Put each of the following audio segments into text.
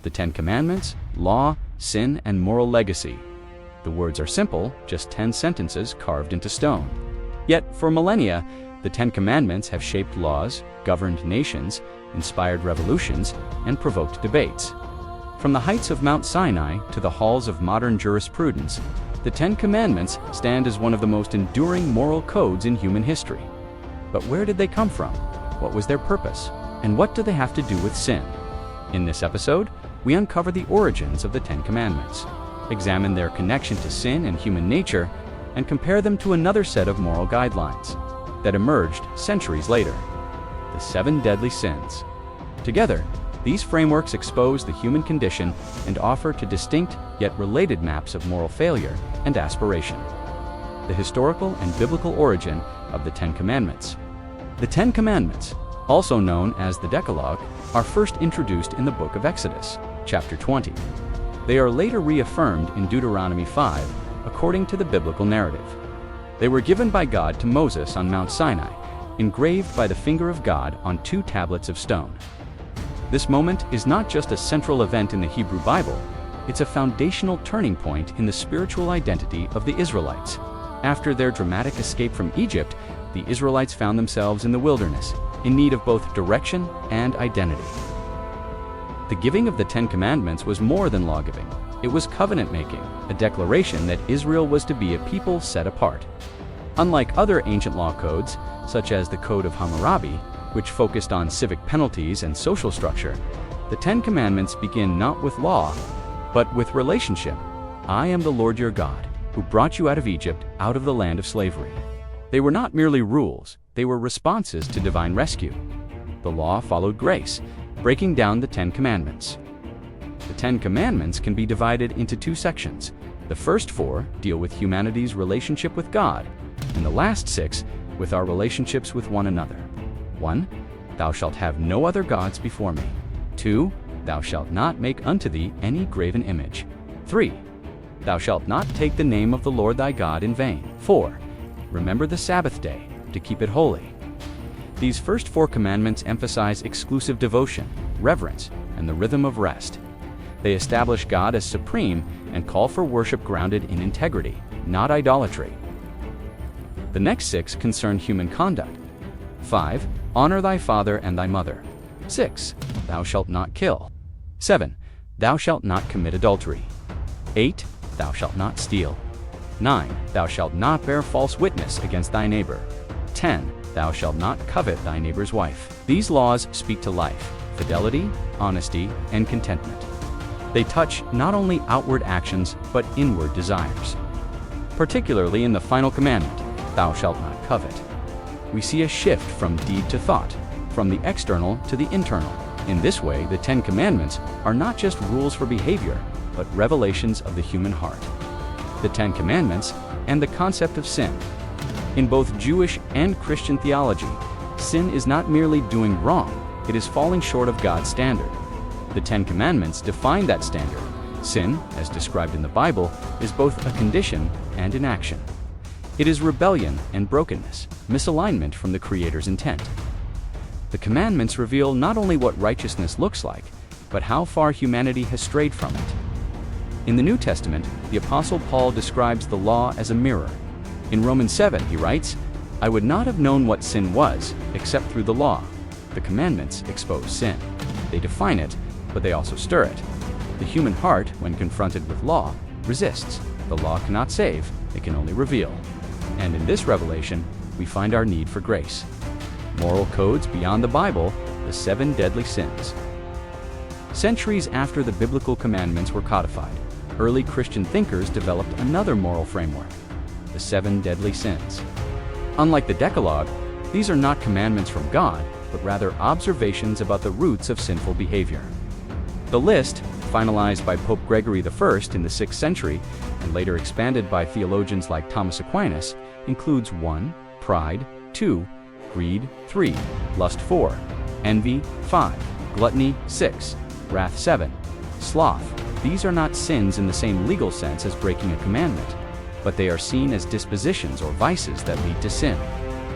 The Ten Commandments, Law, Sin, and Moral Legacy. The words are simple, just 10 sentences carved into stone. Yet, for millennia, the Ten Commandments have shaped laws, governed nations, inspired revolutions, and provoked debates. From the heights of Mount Sinai to the halls of modern jurisprudence, the Ten Commandments stand as one of the most enduring moral codes in human history. But where did they come from? What was their purpose? And what do they have to do with sin? In this episode, we uncover the origins of the Ten Commandments, examine their connection to sin and human nature, and compare them to another set of moral guidelines that emerged centuries later, the 7 deadly sins. Together, these frameworks expose the human condition and offer two distinct yet related maps of moral failure and aspiration. The historical and biblical origin of the Ten Commandments. The Ten Commandments, also known as the Decalogue, are first introduced in the book of Exodus, chapter 20. They are later reaffirmed in Deuteronomy 5, according to the biblical narrative. They were given by God to Moses on Mount Sinai, engraved by the finger of God on 2 tablets of stone. This moment is not just a central event in the Hebrew Bible, it's a foundational turning point in the spiritual identity of the Israelites. After their dramatic escape from Egypt, the Israelites found themselves in the wilderness, in need of both direction and identity. The giving of the Ten Commandments was more than law-giving. It was covenant-making, a declaration that Israel was to be a people set apart. Unlike other ancient law codes, such as the Code of Hammurabi, which focused on civic penalties and social structure, the Ten Commandments begin not with law, but with relationship. I am the Lord your God, who brought you out of Egypt, out of the land of slavery. They were not merely rules, they were responses to divine rescue. The law followed grace, breaking down the Ten Commandments. The Ten Commandments can be divided into 2 sections. The first 4 deal with humanity's relationship with God, and the last 6 with our relationships with one another. 1. Thou shalt have no other gods before me. 2. Thou shalt not make unto thee any graven image. 3. Thou shalt not take the name of the Lord thy God in vain. 4. Remember the Sabbath day, to keep it holy. These first 4 commandments emphasize exclusive devotion, reverence, and the rhythm of rest. They establish God as supreme and call for worship grounded in integrity, not idolatry. The next 6 concern human conduct. 5. Honor thy father and thy mother. 6. Thou shalt not kill. 7. Thou shalt not commit adultery. 8. Thou shalt not steal. 9. Thou shalt not bear false witness against thy neighbor. 10. Thou shalt not covet thy neighbor's wife. These laws speak to life, fidelity, honesty, and contentment. They touch not only outward actions, but inward desires. Particularly in the final commandment, thou shalt not covet. We see a shift from deed to thought, from the external to the internal. In this way, the Ten Commandments are not just rules for behavior, but revelations of the human heart. The Ten Commandments and the concept of sin. In both Jewish and Christian theology, sin is not merely doing wrong, it is falling short of God's standard. The Ten Commandments define that standard. Sin, as described in the Bible, is both a condition and an action. It is rebellion and brokenness, misalignment from the Creator's intent. The commandments reveal not only what righteousness looks like, but how far humanity has strayed from it. In the New Testament, the Apostle Paul describes the law as a mirror. In Romans 7, he writes, I would not have known what sin was, except through the law. The commandments expose sin. They define it, but they also stir it. The human heart, when confronted with law, resists. The law cannot save, it can only reveal. And in this revelation, we find our need for grace. Moral codes beyond the Bible, the 7 deadly sins. Centuries after the biblical commandments were codified, early Christian thinkers developed another moral framework, the 7 deadly sins. Unlike the Decalogue, these are not commandments from God, but rather observations about the roots of sinful behavior. The list, finalized by Pope Gregory I in the 6th century and later expanded by theologians like Thomas Aquinas, includes 1. Pride, 2. Greed, 3. Lust, 4. Envy, 5. Gluttony, 6. Wrath, 7. Sloth. These are not sins in the same legal sense as breaking a commandment, but they are seen as dispositions or vices that lead to sin.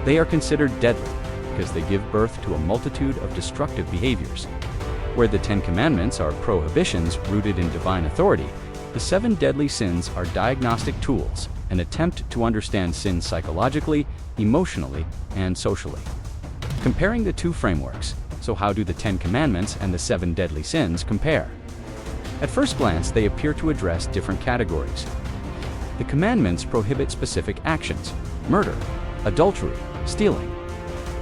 They are considered deadly because they give birth to a multitude of destructive behaviors. Where the Ten Commandments are prohibitions rooted in divine authority, the seven deadly sins are diagnostic tools, an attempt to understand sin psychologically, emotionally, and socially. Comparing the two frameworks, so how do the Ten Commandments and the seven deadly sins compare? At first glance, they appear to address different categories. The commandments prohibit specific actions: murder, adultery, stealing,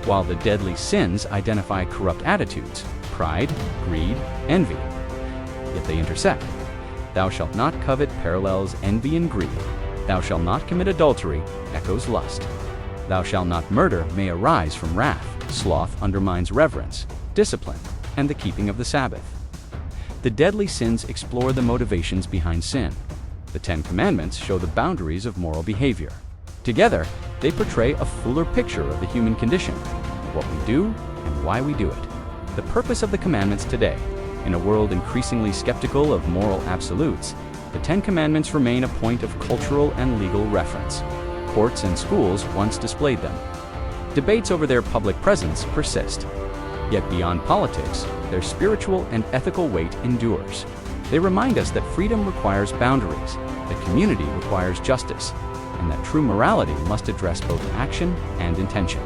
while the deadly sins identify corrupt attitudes: pride, greed, envy. Yet they intersect. Thou shalt not covet parallels envy and greed. Thou shalt not commit adultery echoes lust. Thou shalt not murder may arise from wrath. Sloth undermines reverence, discipline, and the keeping of the Sabbath. The deadly sins explore the motivations behind sin. The Ten Commandments show the boundaries of moral behavior. Together, they portray a fuller picture of the human condition, what we do and why we do it. The purpose of the commandments today. In a world increasingly skeptical of moral absolutes, the Ten Commandments remain a point of cultural and legal reference. Courts and schools once displayed them. Debates over their public presence persist. Yet beyond politics, their spiritual and ethical weight endures. They remind us that freedom requires boundaries, that community requires justice, and that true morality must address both action and intention.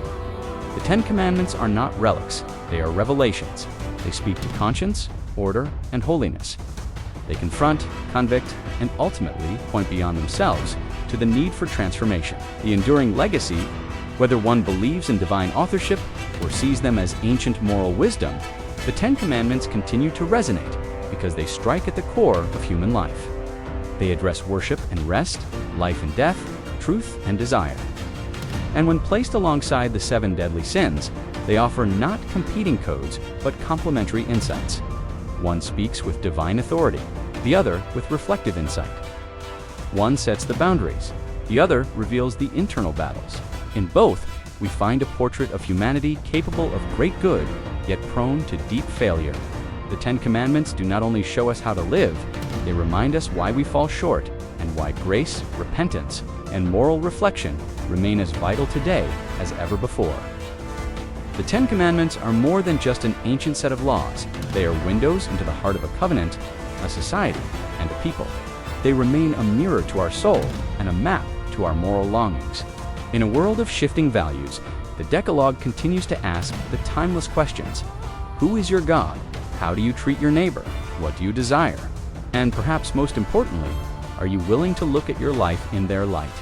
The Ten Commandments are not relics, they are revelations. They speak to conscience, order, and holiness. They confront, convict, and ultimately point beyond themselves to the need for transformation. The enduring legacy, whether one believes in divine authorship or sees them as ancient moral wisdom, the Ten Commandments continue to resonate because they strike at the core of human life. They address worship and rest, life and death, truth and desire. And when placed alongside the seven deadly sins, they offer not competing codes, but complementary insights. One speaks with divine authority, the other with reflective insight. One sets the boundaries, the other reveals the internal battles. In both, we find a portrait of humanity capable of great good, yet prone to deep failure. The Ten Commandments do not only show us how to live, they remind us why we fall short and why grace, repentance, and moral reflection remain as vital today as ever before. The Ten Commandments are more than just an ancient set of laws. They are windows into the heart of a covenant, a society, and a people. They remain a mirror to our soul and a map to our moral longings. In a world of shifting values, the Decalogue continues to ask the timeless questions: who is your God? How do you treat your neighbor? What do you desire? And perhaps most importantly, are you willing to look at your life in their light?